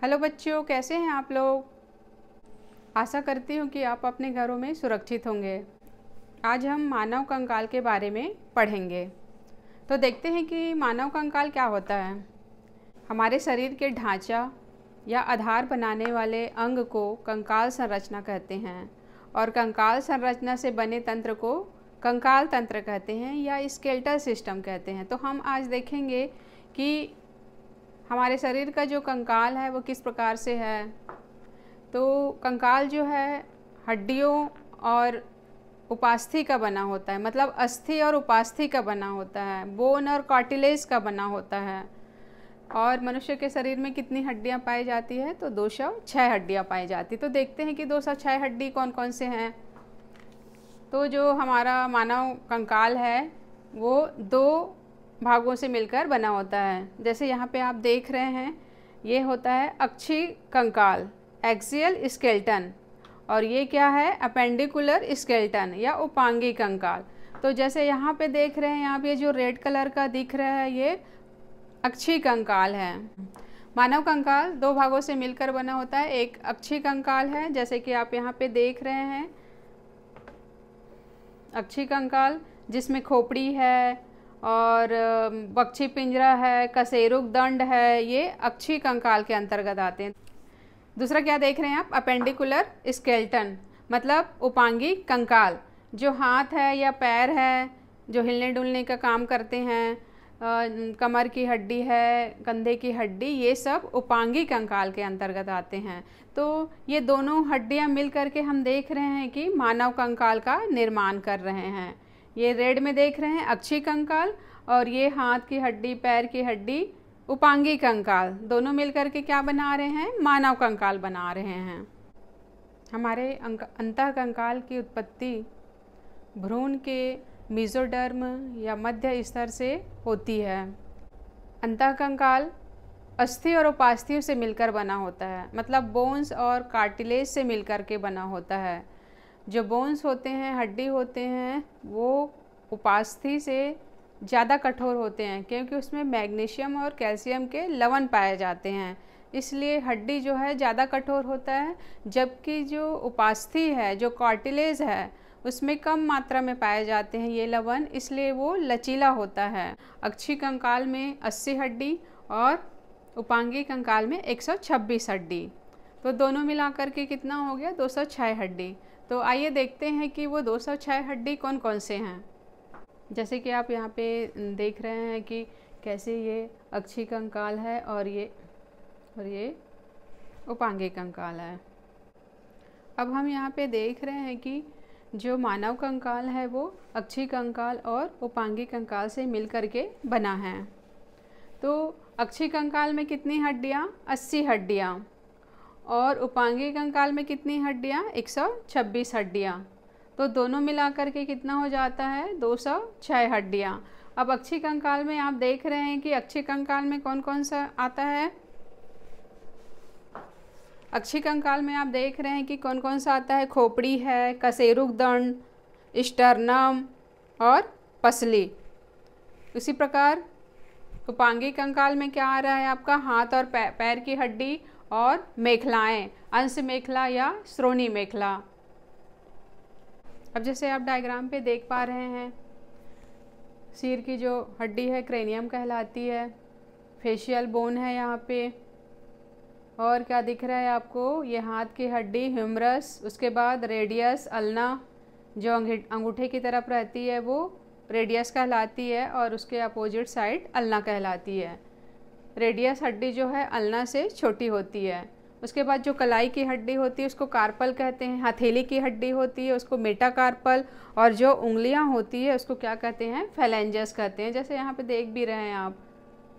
Hello बच्चों, कैसे हैं आप लोग। आशा करती हूँ कि आप अपने घरों में सुरक्षित होंगे। आज हम मानव कंकाल के बारे में पढ़ेंगे। तो देखते हैं कि मानव कंकाल क्या होता है। हमारे शरीर के ढांचा या आधार बनाने वाले अंग को कंकाल संरचना कहते हैं और कंकाल संरचना से बने तंत्र को कंकाल तंत्र कहते हैं या स्केलेटल सिस्टम कहते हैं। तो हम आज देखेंगे कि हमारे शरीर का जो कंकाल है वो किस प्रकार से है। तो कंकाल जो है हड्डियों और उपास्थि का बना होता है, मतलब अस्थि और उपास्थि का बना होता है, बोन और कार्टिलेज का बना होता है। और मनुष्य के शरीर में कितनी हड्डियां पाई जाती है, तो 206 हड्डियां पाई जाती। तो देखते हैं कि 206 हड्डी कौन कौन से हैं। तो जो हमारा मानव कंकाल है वो 2 भागों से मिलकर बना होता है। जैसे यहाँ पे आप देख रहे हैं, ये होता है अक्षीय कंकाल, एक्सियल स्केलेटन, और ये क्या है, अपेंडिकुलर स्केलेटन या उपांगी कंकाल। तो जैसे यहाँ पे देख रहे हैं, यहाँ पे जो रेड कलर का दिख रहा है ये अक्षीय कंकाल है। मानव कंकाल 2 भागों से मिलकर बना होता है। एक अक्षीय कंकाल है, जैसे कि आप यहाँ पे देख रहे हैं, अक्षीय कंकाल जिसमें खोपड़ी है और बक्षी पिंजरा है, कशेरुक दंड है, ये अक्षीय कंकाल के अंतर्गत आते हैं। दूसरा क्या देख रहे हैं आप, अपेंडिकुलर स्केलेटन, मतलब उपांगी कंकाल। जो हाथ है या पैर है जो हिलने डुलने का काम करते हैं, कमर की हड्डी है, कंधे की हड्डी, ये सब उपांगी कंकाल के अंतर्गत आते हैं। तो ये दोनों हड्डियां मिल करके हम देख रहे हैं कि मानव कंकाल का निर्माण कर रहे हैं। ये रेड में देख रहे हैं अक्षीय कंकाल, और ये हाथ की हड्डी, पैर की हड्डी, उपांगी कंकाल, दोनों मिलकर के क्या बना रहे हैं, मानव कंकाल बना रहे हैं। हमारे अंतः कंकाल की उत्पत्ति भ्रूण के मेसोडर्म या मध्य स्तर से होती है। अंतः कंकाल अस्थि और उपास्थि से मिलकर बना होता है, मतलब बोन्स और कार्टिलेज से मिलकर के बना होता है। जो बोन्स होते हैं, हड्डी होते हैं, वो उपास्थि से ज़्यादा कठोर होते हैं क्योंकि उसमें मैग्नीशियम और कैल्शियम के लवण पाए जाते हैं, इसलिए हड्डी जो है ज़्यादा कठोर होता है। जबकि जो उपास्थि है, जो कार्टिलेज है, उसमें कम मात्रा में पाए जाते हैं ये लवण, इसलिए वो लचीला होता है। अक्षीय कंकाल में 80 हड्डी और उपांगी कंकाल में 126 हड्डी। तो दोनों मिलाकर के कितना हो गया, 206 हड्डी। तो आइए देखते हैं कि वो 206 हड्डी कौन कौन से हैं। जैसे कि आप यहाँ पे देख रहे हैं कि कैसे ये अक्षीय कंकाल है और ये उपांगी कंकाल है। अब हम यहाँ पे देख रहे हैं कि जो मानव कंकाल है वो अक्षीय कंकाल और उपांगी कंकाल से मिलकर के बना है। तो अक्षीय कंकाल में कितनी हड्डियाँ, 80 हड्डियाँ, और उपांगी कंकाल में कितनी हड्डियाँ, 126 हड्डियाँ। तो दोनों मिलाकर के कितना हो जाता है, 206 हड्डियाँ। अब अक्षीय कंकाल में आप देख रहे हैं कि अक्षीय कंकाल में कौन कौन सा आता है। अक्षीय कंकाल में आप देख रहे हैं कि कौन कौन सा आता है, खोपड़ी है, कशेरुक दंड, स्टर्नम और पसली। उसी प्रकार उपांगी कंकाल में क्या आ रहा है आपका, हाथ और पैर की हड्डी और मेखलाएं, अंश मेखला या श्रोणी मेखला। अब जैसे आप डायग्राम पे देख पा रहे हैं, सिर की जो हड्डी है क्रेनियम कहलाती है, फेशियल बोन है यहाँ पे, और क्या दिख रहा है आपको, ये हाथ की हड्डी ह्यूमरस, उसके बाद रेडियस, अल्ना जो अंगूठे की तरफ रहती है वो रेडियस कहलाती है, और उसके अपोजिट साइड अल्ना कहलाती है। रेडियस हड्डी जो है अल्ना से छोटी होती है। उसके बाद जो कलाई की हड्डी होती है उसको कार्पल कहते हैं, हथेली की हड्डी होती है उसको मेटाकार्पल, और जो उंगलियां होती है उसको क्या कहते हैं, फैलेंजस कहते हैं। जैसे यहाँ पे देख भी रहे हैं आप,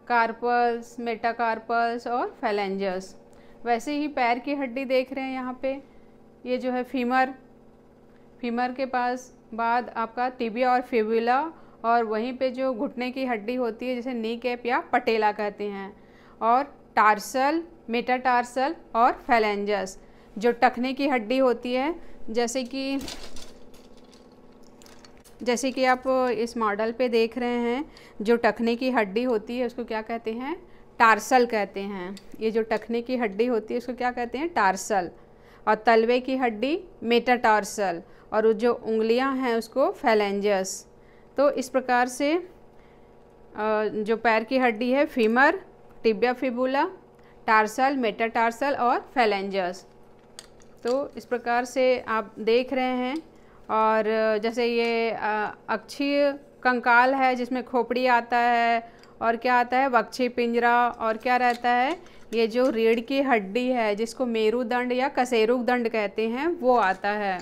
कार्पल्स, मेटाकार्पल्स और फैलेंजस। वैसे ही पैर की हड्डी देख रहे हैं यहाँ पे, ये जो है फीमर, फीमर के पास बाद आपका टिबिया और फिबुला, और वहीं पे जो घुटने की हड्डी होती है जिसे नी कैप या पटेला कहते हैं, और टार्सल, मेटाटार्सल और फैलेंजस। जो टखने की हड्डी होती है, जैसे कि आप इस मॉडल पे देख रहे हैं, जो टखने की हड्डी होती है उसको क्या कहते हैं, टार्सल कहते हैं। ये जो टखने की हड्डी होती है उसको क्या कहते हैं? टार्सल। और तलवे की हड्डी मेटाटार्सल, और जो उंगलियां हैं उसको फैलेंजस। तो इस प्रकार से जो पैर की हड्डी है femur, tibia fibula, tarsal, metatarsal और फैलेंजस। तो इस प्रकार से आप देख रहे हैं। और जैसे ये अक्षीय कंकाल है जिसमें खोपड़ी आता है, और क्या आता है? वक्षी पिंजरा, और क्या रहता है? ये जो रीढ़ की हड्डी है जिसको मेरुदंड या कशेरुकदंड कहते हैं वो आता है।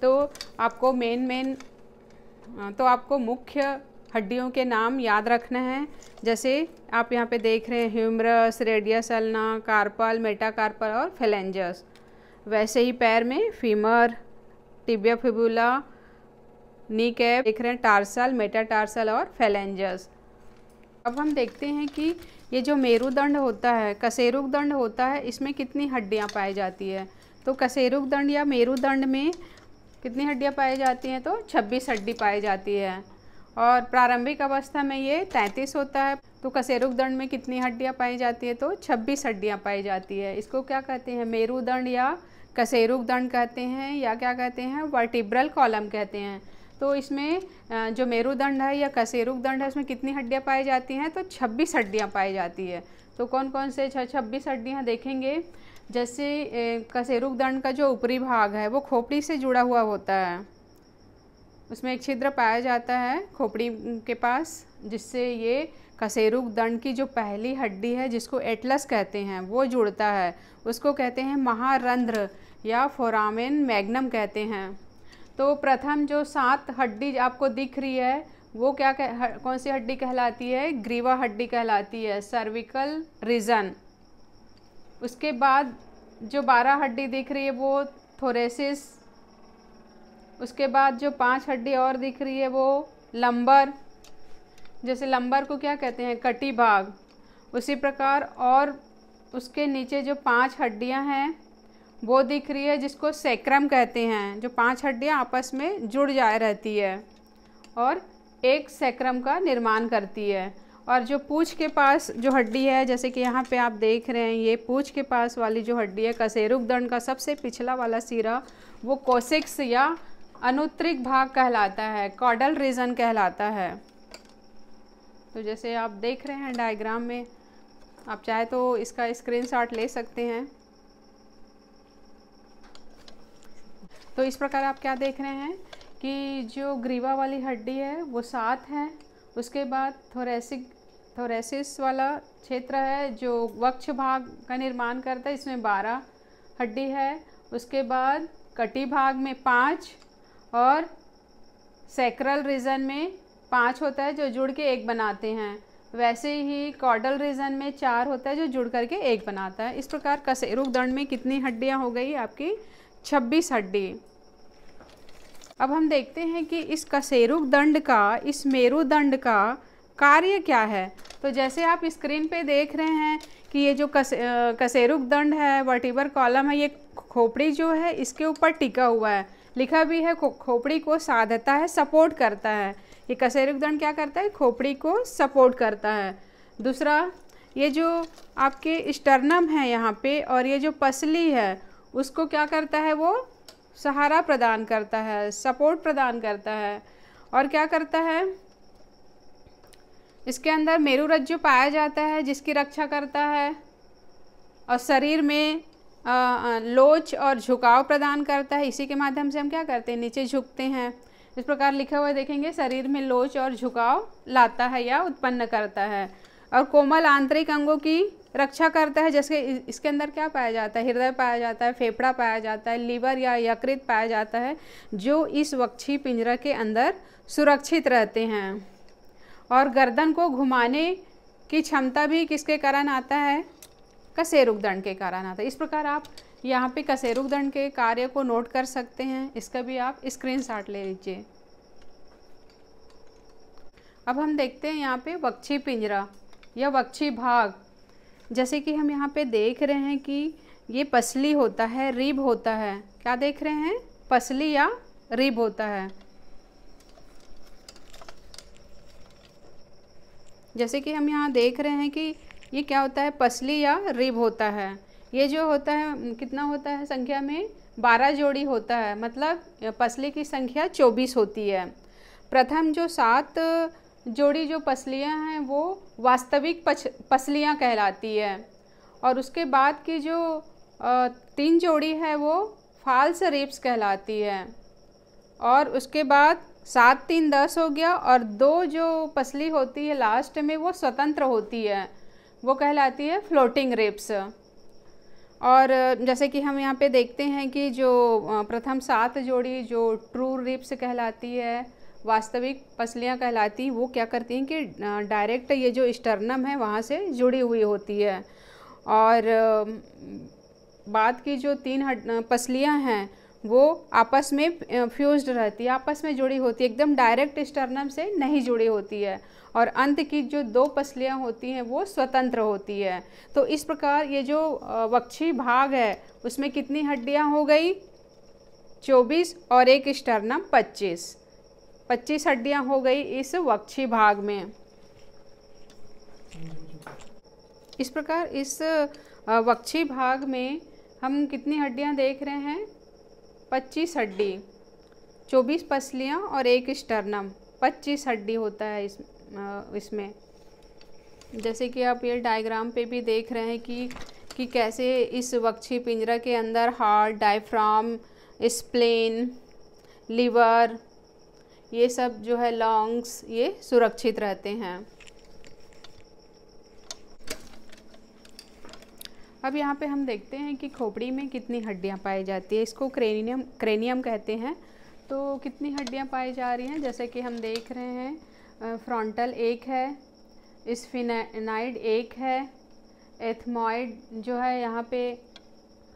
तो आपको मुख्य हड्डियों के नाम याद रखना है। जैसे आप यहाँ पे देख रहे हैं humerus, radius ulna, carpal, metacarpal और फैलेंजस। वैसे ही पैर में femur, tibia fibula, kneecap देख रहे हैं, टार्सल, मेटाटार्सल और फैलेंजस। अब हम देखते हैं कि ये जो मेरुदंड होता है, कशेरुकदंड होता है, इसमें कितनी हड्डियाँ पाई जाती है। तो कशेरुकदंड या मेरुदंड में कितनी हड्डियाँ पाई जाती हैं? तो 26 हड्डी पाई जाती है। और प्रारंभिक अवस्था में ये 33 होता है। तो कशेरुकदंड में कितनी हड्डियाँ पाई जाती है? तो 26 हड्डियाँ पाई जाती है। इसको क्या कहते हैं? मेरुदंड या कशेरुकदंड कहते हैं, या क्या कहते हैं? वर्टिब्रल कॉलम कहते हैं। तो इसमें जो मेरुदंड है या कशेरुकदंड है उसमें कितनी हड्डियाँ पाई जाती हैं? तो 26 हड्डियाँ पाई जाती है। तो कौन कौन से 26 हड्डियाँ देखेंगे? जैसे कशेरुकदंड का जो ऊपरी भाग है वो खोपड़ी से जुड़ा हुआ होता है, उसमें एक छिद्र पाया जाता है खोपड़ी के पास, जिससे ये कशेरुकदंड की जो पहली हड्डी है जिसको एटलस कहते हैं वो जुड़ता है। उसको कहते हैं महारंध्र या फोरामेन मैग्नम कहते हैं। तो प्रथम जो 7 हड्डी आपको दिख रही है वो कौन सी हड्डी कहलाती है? ग्रीवा हड्डी कहलाती है, सर्विकल रीजन। उसके बाद जो 12 हड्डी दिख रही है वो थोरेसिस। उसके बाद जो 5 हड्डी और दिख रही है वो लंबर, जैसे लंबर को क्या कहते हैं? कटी भाग। उसी प्रकार और उसके नीचे जो 5 हड्डियां हैं वो दिख रही है जिसको सैक्रम कहते हैं। जो 5 हड्डियां आपस में जुड़ जा रहती है और एक सैक्रम का निर्माण करती है। और जो पूंछ के पास जो हड्डी है, जैसे कि यहाँ पे आप देख रहे हैं, ये पूंछ के पास वाली जो हड्डी है कशेरुकदंड का सबसे पिछला वाला सिरा, वो कोशिक्स या अनुत्तरिक भाग कहलाता है, कॉडल रीजन कहलाता है। तो जैसे आप देख रहे हैं डायग्राम में, आप चाहे तो इसका स्क्रीनशॉट ले सकते हैं। तो इस प्रकार आप क्या देख रहे हैं कि जो ग्रीवा वाली हड्डी है वो 7 है। उसके बाद थोरेसिस वाला क्षेत्र है जो वक्ष भाग का निर्माण करता है, इसमें 12 हड्डी है। उसके बाद कटी भाग में 5 और सैक्रल रीजन में 5 होता है जो जुड़ के एक बनाते हैं। वैसे ही कॉडल रीजन में 4 होता है जो जुड़ करके एक बनाता है। इस प्रकार कशेरुकदंड में कितनी हड्डियां हो गई? आपकी 26 हड्डी। अब हम देखते हैं कि इस कशेरुकदंड का, इस मेरुदंड का कार्य क्या है। तो जैसे आप स्क्रीन पे देख रहे हैं कि ये जो कशेरुकदंड है, वर्टिब्रल कॉलम है, ये खोपड़ी जो है इसके ऊपर टिका हुआ है। लिखा भी है खोपड़ी को साधता है, सपोर्ट करता है। ये कशेरुकदंड क्या करता है? खोपड़ी को सपोर्ट करता है। दूसरा, ये जो आपके स्टर्नम है यहाँ पे और ये जो पसली है उसको क्या करता है? वो सहारा प्रदान करता है, सपोर्ट प्रदान करता है। और क्या करता है? इसके अंदर मेरुरज्जु पाया जाता है जिसकी रक्षा करता है, और शरीर में लोच और झुकाव प्रदान करता है। इसी के माध्यम से हम क्या करते हैं? नीचे झुकते हैं। इस प्रकार लिखा हुआ देखेंगे, शरीर में लोच और झुकाव लाता है या उत्पन्न करता है। और कोमल आंतरिक अंगों की रक्षा करता है, जैसे इसके अंदर क्या पाया जाता है? हृदय पाया जाता है, फेफड़ा पाया जाता है, लीवर या यकृत पाया जाता है, जो इस वक्षी पिंजरा के अंदर सुरक्षित रहते हैं। और गर्दन को घुमाने की क्षमता भी किसके कारण आता है? कशेरुकदंड के कारण आता है। इस प्रकार आप यहाँ पे कशेरुकदंड के कार्य को नोट कर सकते हैं। इसका भी आप स्क्रीनशॉट ले लीजिए। अब हम देखते हैं यहाँ पे वक्षी पिंजरा या वक्षी भाग। जैसे कि हम यहाँ पे देख रहे हैं कि ये पसली होता है, रिब होता है। क्या देख रहे हैं? पसली या रिब होता है। जैसे कि हम यहाँ देख रहे हैं कि ये क्या होता है, पसली या रिब होता है। ये जो होता है कितना होता है संख्या में, 12 जोड़ी होता है, मतलब पसली की संख्या 24 होती है। प्रथम जो 7 जोड़ी जो पसलियाँ हैं वो वास्तविक पसलियाँ कहलाती है, और उसके बाद की जो 3 जोड़ी है वो फाल्स रिब्स कहलाती है। और उसके बाद 7 3 10 हो गया, और 2 जो पसली होती है लास्ट में वो स्वतंत्र होती है, वो कहलाती है फ्लोटिंग रिब्स। और जैसे कि हम यहाँ पे देखते हैं कि जो प्रथम 7 जोड़ी जो ट्रू रिब्स कहलाती है, वास्तविक पसलियाँ कहलाती, वो क्या करती हैं कि डायरेक्ट ये जो स्टर्नम है वहाँ से जुड़ी हुई होती है। और बाद की जो 3 पसलियाँ हैं वो आपस में फ्यूज्ड रहती है, आपस में जुड़ी होती है, एकदम डायरेक्ट स्टर्नम से नहीं जुड़ी होती है। और अंत की जो 2 पसलियाँ होती हैं वो स्वतंत्र होती है। तो इस प्रकार ये जो वक्षी भाग है उसमें कितनी हड्डियाँ हो गई, 24, और एक स्टर्नम 25 हड्डियाँ हो गई इस वक्षी भाग में। इस प्रकार इस वक्षी भाग में हम कितनी हड्डियाँ देख रहे हैं, 25 हड्डी, 24 पसलियाँ और एक स्टर्नम, 25 हड्डी होता है इसमें। जैसे कि आप ये डायग्राम पे भी देख रहे हैं कि कैसे इस वक्षी पिंजरा के अंदर हार्ट, डायफ्राम, स्प्लेन, लीवर, ये सब जो है लंग्स, ये सुरक्षित रहते हैं। अब यहाँ पे हम देखते हैं कि खोपड़ी में कितनी हड्डियाँ पाई जाती है। इसको क्रेनियम कहते हैं। तो कितनी हड्डियाँ पाई जा रही हैं, जैसे कि हम देख रहे हैं फ्रंटल 1 है, स्फिनाइड 1 है, एथमॉइड जो है यहाँ पे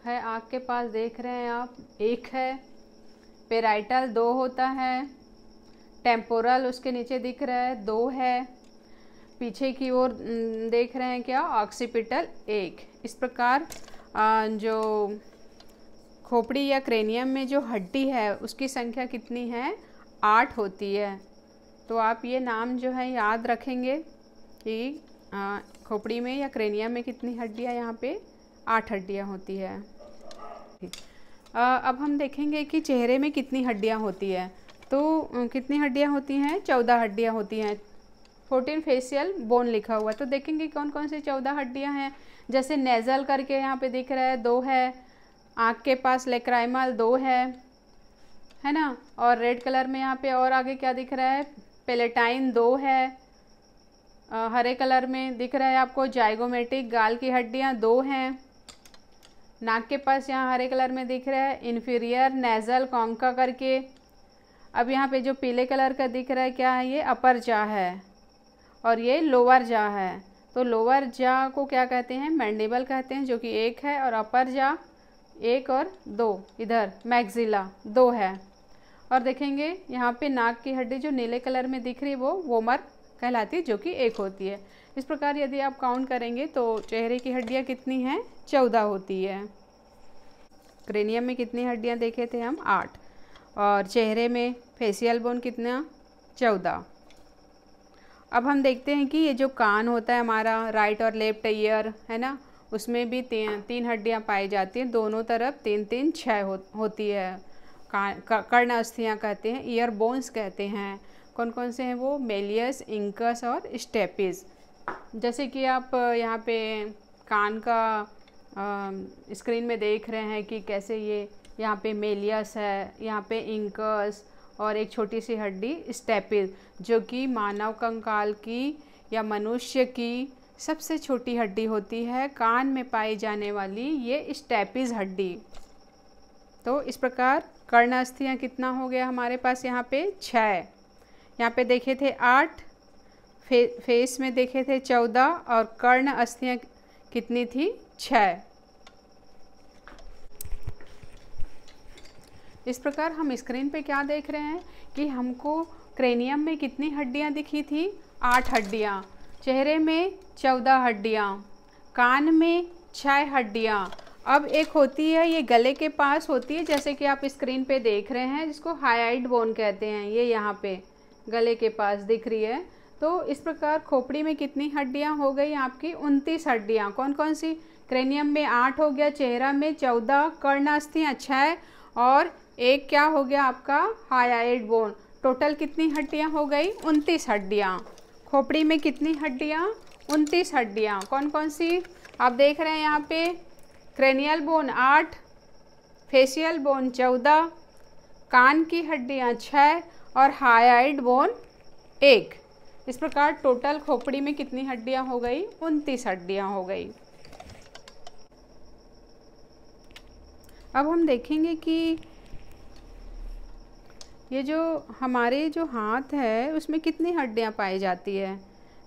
है आँख के पास देख रहे हैं आप, 1 है, पेराइटल 2 होता है, टेम्पोरल उसके नीचे दिख रहा है 2 है, पीछे की ओर देख रहे हैं क्या, ऑक्सीपिटल 1। इस प्रकार जो खोपड़ी या क्रेनियम में जो हड्डी है उसकी संख्या कितनी है, 8 होती है। तो आप ये नाम जो है याद रखेंगे कि खोपड़ी में या क्रेनियम में कितनी हड्डियाँ, यहाँ पे 8 हड्डियाँ होती है। अब हम देखेंगे कि चेहरे में कितनी हड्डियाँ होती है। तो कितनी हड्डियाँ होती हैं, 14 हड्डियाँ होती हैं। 14 फेशियल बोन लिखा हुआ है। तो देखेंगे कौन कौन सी 14 हड्डियाँ हैं। जैसे नेज़ल करके यहाँ पे दिख रहा है 2 है, आँख के पास लेक्राइमल 2 है ना, और रेड कलर में यहाँ पे और आगे क्या दिख रहा है, पेलेटाइन 2 है, हरे कलर में दिख रहा है आपको जाइगोमेटिक, गाल की हड्डियाँ 2 हैं, नाक के पास यहाँ हरे कलर में दिख रहा है इन्फीरियर नेज़ल कॉन्का करके। अब यहाँ पे जो पीले कलर का दिख रहा है क्या है, ये अपर जा है और ये लोअर जा है। तो लोअर जा को क्या कहते हैं, मैंडिबल कहते हैं, जो कि 1 है, और अपर जा 1 और 2 इधर मैक्सिला 2 है। और देखेंगे यहाँ पे नाक की हड्डी जो नीले कलर में दिख रही है वो वोमर कहलाती है, जो कि 1 होती है। इस प्रकार यदि आप काउंट करेंगे तो चेहरे की हड्डियाँ कितनी हैं, 14 होती है। क्रेनियम में कितनी हड्डियाँ देखे थे हम, 8, और चेहरे में फेशियल बोन कितना, 14। अब हम देखते हैं कि ये जो कान होता है हमारा, राइट और लेफ्ट ईयर है ना, उसमें भी 3 हड्डियाँ पाई जाती हैं, दोनों तरफ 3 3 6 होती है। कर्ण अस्थियाँ कहते हैं, ईयर बोन्स कहते हैं। कौन कौन से हैं वो, मेलियस, इंकस और स्टेपिस। जैसे कि आप यहाँ पे कान का स्क्रीन में देख रहे हैं कि कैसे ये यहाँ पे मेलियस है, यहाँ पे इंकस, और एक छोटी सी हड्डी स्टेपिस, जो कि मानव कंकाल की या मनुष्य की सबसे छोटी हड्डी होती है, कान में पाई जाने वाली ये स्टेपिस हड्डी। तो इस प्रकार कर्ण अस्थियाँ कितना हो गया हमारे पास, यहाँ पे 6, यहाँ पे देखे थे 8, फेस में देखे थे 14, और कर्ण अस्थियाँ कितनी थी, 6। इस प्रकार हम स्क्रीन पे क्या देख रहे हैं कि हमको क्रेनियम में कितनी हड्डियाँ दिखी थी, 8 हड्डियाँ, चेहरे में 14 हड्डियाँ, कान में 6 हड्डियाँ। अब एक होती है ये गले के पास होती है, जैसे कि आप स्क्रीन पे देख रहे हैं, जिसको हाइड बोन कहते हैं। ये यहाँ पे गले के पास दिख रही है, तो इस प्रकार खोपड़ी में कितनी हड्डियां हो गई आपकी? 29 हड्डियां। कौन कौन सी? क्रेनियम में 8 हो गया, चेहरा में 14, कर्णास्थियाँ 6 और एक क्या हो गया आपका? हायाइड बोन। टोटल कितनी हड्डियां हो गई? 29 हड्डियां। खोपड़ी में कितनी हड्डियां? 29 हड्डियां। कौन कौन सी आप देख रहे हैं यहाँ पे? क्रेनियल बोन 8, फेशियल बोन 14, कान की हड्डियां 6 और हायाइड बोन 1। इस प्रकार टोटल खोपड़ी में कितनी हड्डियां हो गई? 29 हड्डियां हो गई। अब हम देखेंगे कि ये जो हमारे जो हाथ है उसमें कितनी हड्डियां पाई जाती है।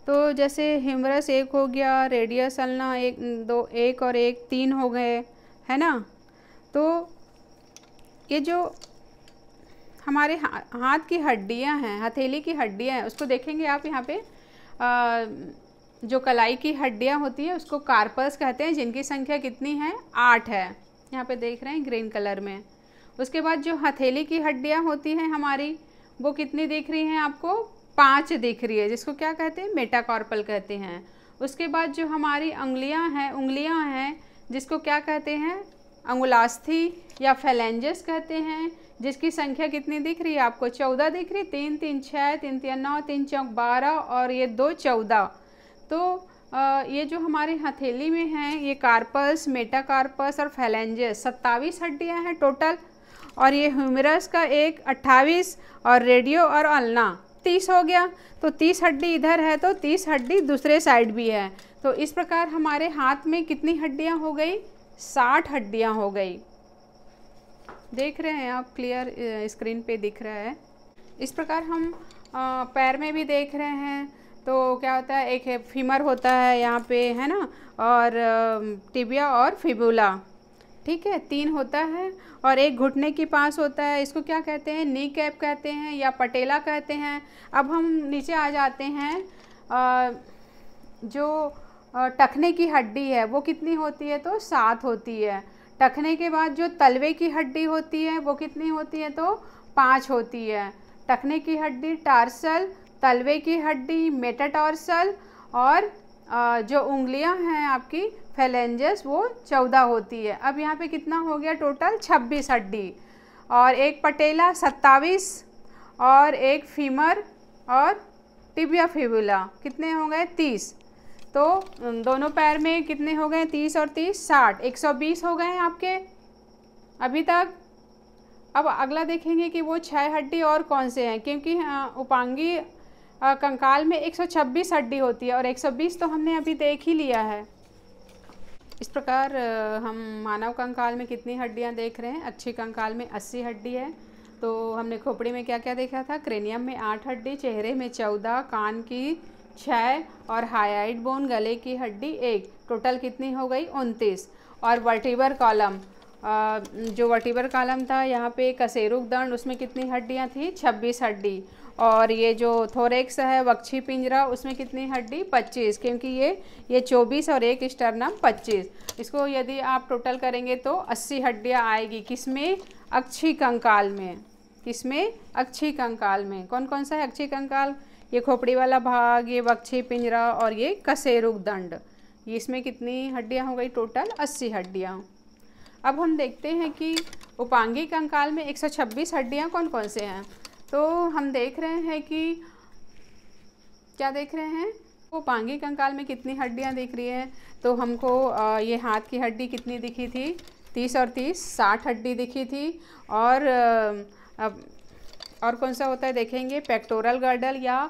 तो जैसे ह्यूमरस 1 हो गया, रेडियस अल्ना 1, 2, 1 और 1 3 हो गए, है ना। तो ये जो हमारे हाथ की हड्डियां हैं, हथेली की हड्डियां हैं, उसको देखेंगे आप यहाँ पे। जो कलाई की हड्डियां होती हैं उसको कार्पस कहते हैं, जिनकी संख्या कितनी है? 8 है। यहाँ पे देख रहे हैं ग्रीन कलर में। उसके बाद जो हथेली की हड्डियां होती हैं हमारी, वो कितनी दिख रही हैं आपको? 5 दिख रही है, जिसको क्या कहते हैं? मेटाकार्पल कहते हैं। उसके बाद जो हमारी उंगलियां हैं जिसको क्या कहते हैं? अंगुलास्थी या फेलेंजेस कहते हैं, जिसकी संख्या कितनी दिख रही है आपको? 14 दिख रही। 3 3 6, 3 3 9, 3 4 12 और ये 2 14। तो ये जो हमारे हथेली में हैं ये कार्पस, मेटाकार्पस और फेलेंजेस 27 हड्डियां हैं टोटल। और ये ह्यूमरस का एक 28 और रेडियो और अल्ना 30 हो गया। तो 30 हड्डी इधर है तो 30 हड्डी दूसरे साइड भी है। तो इस प्रकार हमारे हाथ में कितनी हड्डियां हो गई? 60 हड्डियां हो गई। देख रहे हैं आप? क्लियर स्क्रीन पे दिख रहा है। इस प्रकार हम पैर में भी देख रहे हैं। तो क्या होता है? एक फीमर होता है यहाँ पे, है ना, और टिबिया और फिबुला, ठीक है, 3 होता है। और एक घुटने के पास होता है, इसको क्या कहते हैं? नी कैप कहते हैं या पटेला कहते हैं। अब हम नीचे आ जाते हैं। जो टखने की हड्डी है वो कितनी होती है? तो 7 होती है। टखने के बाद जो तलवे की हड्डी होती है वो कितनी होती है? तो 5 होती है। टखने की हड्डी टार्सल, तलवे की हड्डी मेटाटार्सल और जो उंगलियां हैं आपकी फेलेंजेस वो 14 होती है। अब यहाँ पे कितना हो गया टोटल? 26 हड्डी। और एक पटेला 27 और एक फीमर और टिबिया फिबुला कितने हो गए? 30। तो दोनों पैर में कितने हो गए? 30 और 30 60, 120 हो गए हैं आपके अभी तक। अब अगला देखेंगे कि वो 6 हड्डी और कौन से हैं, क्योंकि उपांगी कंकाल में 126 हड्डी होती है और 120 तो हमने अभी देख ही लिया है। इस प्रकार हम मानव कंकाल में कितनी हड्डियां देख रहे हैं? अक्षी कंकाल में 80 हड्डी है। तो हमने खोपड़ी में क्या क्या देखा था? क्रेनियम में 8 हड्डी, चेहरे में 14, कान की 6 और हायाइड बोन गले की हड्डी 1। टोटल कितनी हो गई? 29। और वर्टिबर कॉलम, जो वर्टिबर कॉलम था यहाँ पे कशेरुक दंड, उसमें कितनी हड्डियाँ थी? 26 हड्डी। और ये जो थोरेक्स है वक्षी पिंजरा, उसमें कितनी हड्डी? 25, क्योंकि ये 24 और एक स्टर्नम 25। इसको यदि आप टोटल करेंगे तो 80 हड्डियाँ आएगी। किसमें? अक्षी कंकाल में। किसमें? अक्षी कंकाल में। कौन कौन सा है अक्षी कंकाल? ये खोपड़ी वाला भाग, ये वक्षी पिंजरा और ये कशेरुक दंड। इसमें कितनी हड्डियाँ हो गई? टोटल 80 हड्डियाँ। अब हम देखते हैं कि उपांगी कंकाल में 126 हड्डियाँ कौन कौन से हैं। तो हम देख रहे हैं कि क्या देख रहे हैं? उपांगी कंकाल में कितनी हड्डियाँ दिख रही हैं। तो हमको ये हाथ की हड्डी कितनी दिखी थी? 30 और 30 60 हड्डी दिखी थी। और कौन सा होता है देखेंगे? पेक्टोरल गर्डल या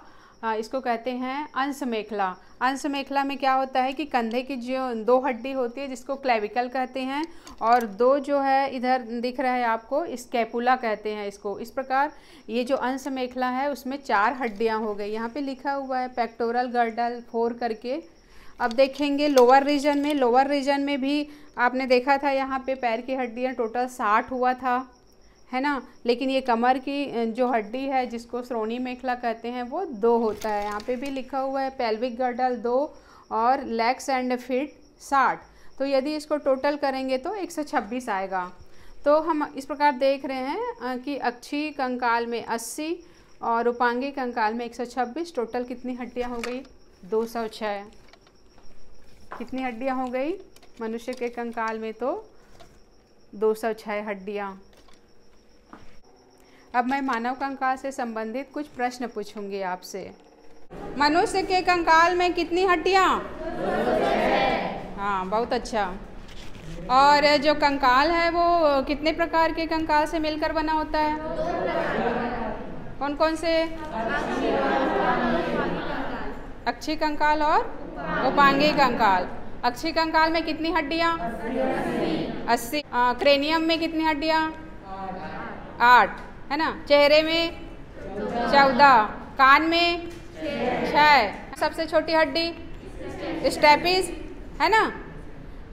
इसको कहते हैं अंश मेखला। अंश मेखला में क्या होता है कि कंधे की जो 2 हड्डी होती है जिसको क्लेविकल कहते हैं, और 2 जो है इधर दिख रहा है आपको स्कैपुला कहते हैं इसको। इस प्रकार ये जो अंश मेखला है उसमें 4 हड्डियां हो गई। यहाँ पे लिखा हुआ है पेक्टोरल गर्डल 4 करके। अब देखेंगे लोअर रीजन में। लोअर रीजन में भी आपने देखा था यहाँ पे पैर की हड्डियाँ टोटल 60 हुआ था, है ना। लेकिन ये कमर की जो हड्डी है जिसको श्रोणी मेखला कहते हैं वो 2 होता है। यहाँ पे भी लिखा हुआ है पेल्विक गर्डल 2 और लेग्स एंड फीट 60। तो यदि इसको टोटल करेंगे तो 126 आएगा। तो हम इस प्रकार देख रहे हैं कि अक्षी कंकाल में 80, और उपांगी कंकाल में 126। टोटल कितनी हड्डियां हो गई? 206। कितनी हड्डियां हो गई मनुष्य के कंकाल में? तो 206 हड्डियां। अब मैं मानव कंकाल से संबंधित कुछ प्रश्न पूछूंगी आपसे। मनुष्य के कंकाल में कितनी हड्डियां? हाँ, बहुत अच्छा। और जो कंकाल है वो कितने प्रकार के कंकाल से मिलकर बना होता है? कौन कौन से? अक्षी कंकाल और उपांगी कंकाल। अक्षी कंकाल में कितनी हड्डियां? 80। क्रेनियम में कितनी हड्डियां? 8, है ना। चेहरे में 14, कान में 6। सबसे छोटी हड्डी स्टेपिस, है ना।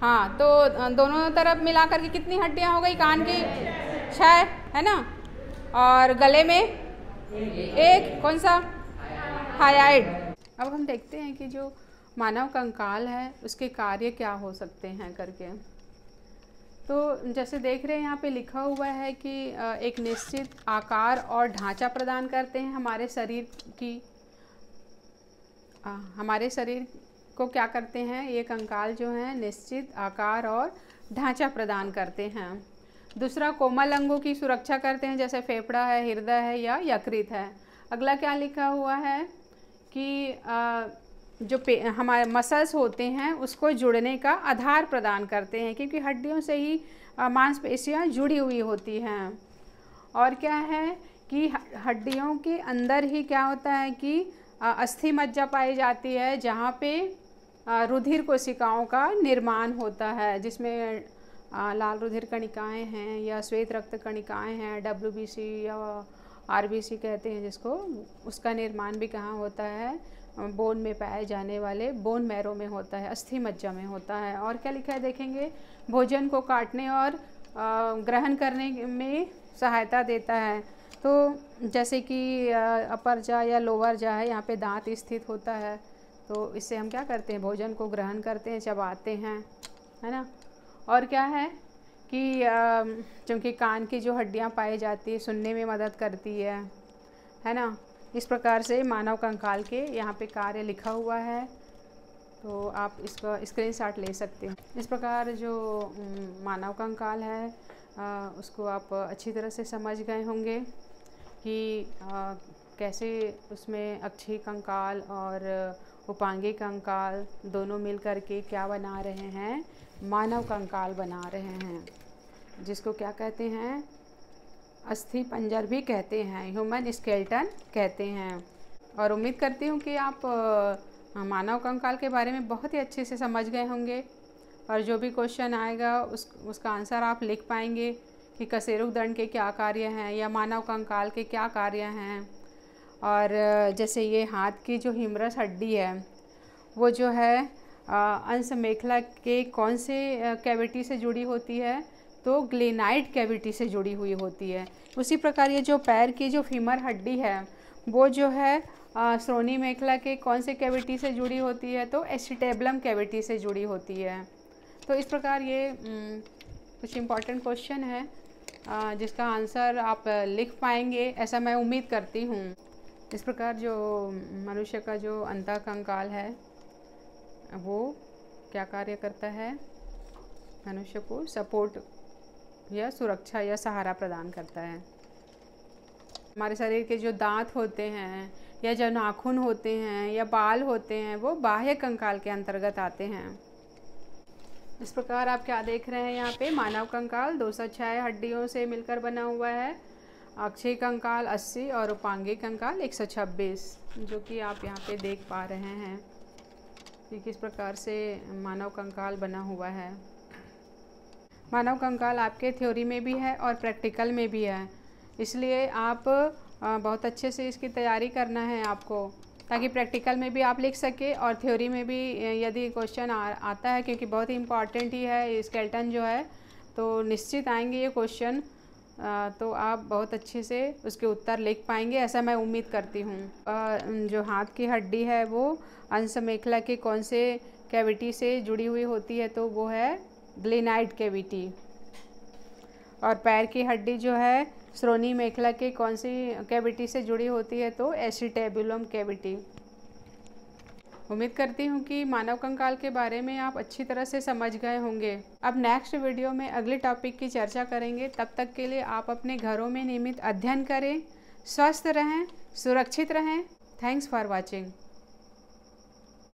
हाँ, तो दोनों तरफ मिलाकर के कितनी हड्डियां हो गई? कान की 6, है ना। और गले में 1, कौन सा? हायाइड। अब हम देखते हैं कि जो मानव कंकाल है उसके कार्य क्या हो सकते हैं करके। तो जैसे देख रहे हैं यहाँ पे लिखा हुआ है कि एक निश्चित आकार और ढांचा प्रदान करते हैं हमारे शरीर की। हमारे शरीर को क्या करते हैं? ये कंकाल जो हैं निश्चित आकार और ढांचा प्रदान करते हैं। दूसरा, कोमल अंगों की सुरक्षा करते हैं, जैसे फेफड़ा है, हृदय है या यकृत है। अगला क्या लिखा हुआ है कि जो हमारे मसल्स होते हैं उसको जुड़ने का आधार प्रदान करते हैं, क्योंकि हड्डियों से ही मांसपेशियां जुड़ी हुई होती हैं। और क्या है कि हड्डियों के अंदर ही क्या होता है कि अस्थि मज्जा पाई जाती है, जहाँ पे रुधिर कोशिकाओं का निर्माण होता है, जिसमें लाल रुधिर कणिकाएं हैं या श्वेत रक्त कणिकाएं हैं, WBC या RBC कहते हैं जिसको, उसका निर्माण भी कहाँ होता है? बोन में पाए जाने वाले बोन मैरो में होता है, अस्थि मज्जा में होता है। और क्या लिखा है देखेंगे? भोजन को काटने और ग्रहण करने में सहायता देता है। तो जैसे कि अपर जा या लोअर जा है, यहाँ पे दांत स्थित होता है, तो इससे हम क्या करते हैं? भोजन को ग्रहण करते हैं, चबाते हैं, है ना। और क्या है कि क्योंकि कान की जो हड्डियाँ पाई जाती है सुनने में मदद करती है ना। इस प्रकार से मानव कंकाल के यहाँ पे कार्य लिखा हुआ है, तो आप इसका स्क्रीनशॉट ले सकते हैं। इस प्रकार जो मानव कंकाल है उसको आप अच्छी तरह से समझ गए होंगे कि कैसे उसमें अक्षी कंकाल और उपांगी कंकाल दोनों मिल कर के क्या बना रहे हैं? मानव कंकाल बना रहे हैं, जिसको क्या कहते हैं? अस्थि पंजर भी कहते हैं, ह्यूमन स्केलेटन कहते हैं। और उम्मीद करती हूँ कि आप मानव कंकाल के बारे में बहुत ही अच्छे से समझ गए होंगे, और जो भी क्वेश्चन आएगा उसका आंसर आप लिख पाएंगे कि कशेरुक दंड के क्या कार्य हैं या मानव कंकाल के क्या कार्य हैं। और जैसे ये हाथ की जो ह्यूमरस हड्डी है वो जो है अंश मेखला के कौन से कैविटी से जुड़ी होती है? तो ग्लेनाइड कैविटी से जुड़ी हुई होती है। उसी प्रकार ये जो पैर की जो फीमर हड्डी है वो जो है श्रोणी मेखला के कौन से कैविटी से जुड़ी होती है? तो एसिटेबलम कैविटी से जुड़ी होती है। तो इस प्रकार ये कुछ इम्पॉर्टेंट क्वेश्चन है जिसका आंसर आप लिख पाएंगे, ऐसा मैं उम्मीद करती हूँ। इस प्रकार जो मनुष्य का जो अंतः कंकाल है वो क्या कार्य करता है? मनुष्य को सपोर्ट या सुरक्षा या सहारा प्रदान करता है। हमारे शरीर के जो दांत होते हैं या जो नाखून होते हैं या बाल होते हैं वो बाह्य कंकाल के अंतर्गत आते हैं। इस प्रकार आप क्या देख रहे हैं यहाँ पे? मानव कंकाल 206 हड्डियों से मिलकर बना हुआ है, अक्षय कंकाल 80 और उपांगी कंकाल 126, जो कि आप यहाँ पे देख पा रहे हैं कि किस प्रकार से मानव कंकाल बना हुआ है। मानव कंकाल आपके थ्योरी में भी है और प्रैक्टिकल में भी है, इसलिए आप बहुत अच्छे से इसकी तैयारी करना है आपको, ताकि प्रैक्टिकल में भी आप लिख सके और थ्योरी में भी यदि क्वेश्चन आता है, क्योंकि बहुत ही इम्पॉर्टेंट ही है स्केलेटन जो है, तो निश्चित आएंगे ये क्वेश्चन, तो आप बहुत अच्छे से उसके उत्तर लिख पाएंगे, ऐसा मैं उम्मीद करती हूँ। जो हाथ की हड्डी है वो अंश मेखला के कौन से कैविटी से जुड़ी हुई होती है? तो वो है ग्लेनाइड कैविटी। और पैर की हड्डी जो है श्रोणी मेखला के कौन सी कैविटी से जुड़ी होती है? तो एसिटेबुलम कैविटी। उम्मीद करती हूँ कि मानव कंकाल के बारे में आप अच्छी तरह से समझ गए होंगे। अब नेक्स्ट वीडियो में अगले टॉपिक की चर्चा करेंगे। तब तक के लिए आप अपने घरों में नियमित अध्ययन करें, स्वस्थ रहें, सुरक्षित रहें। Thanks for watching.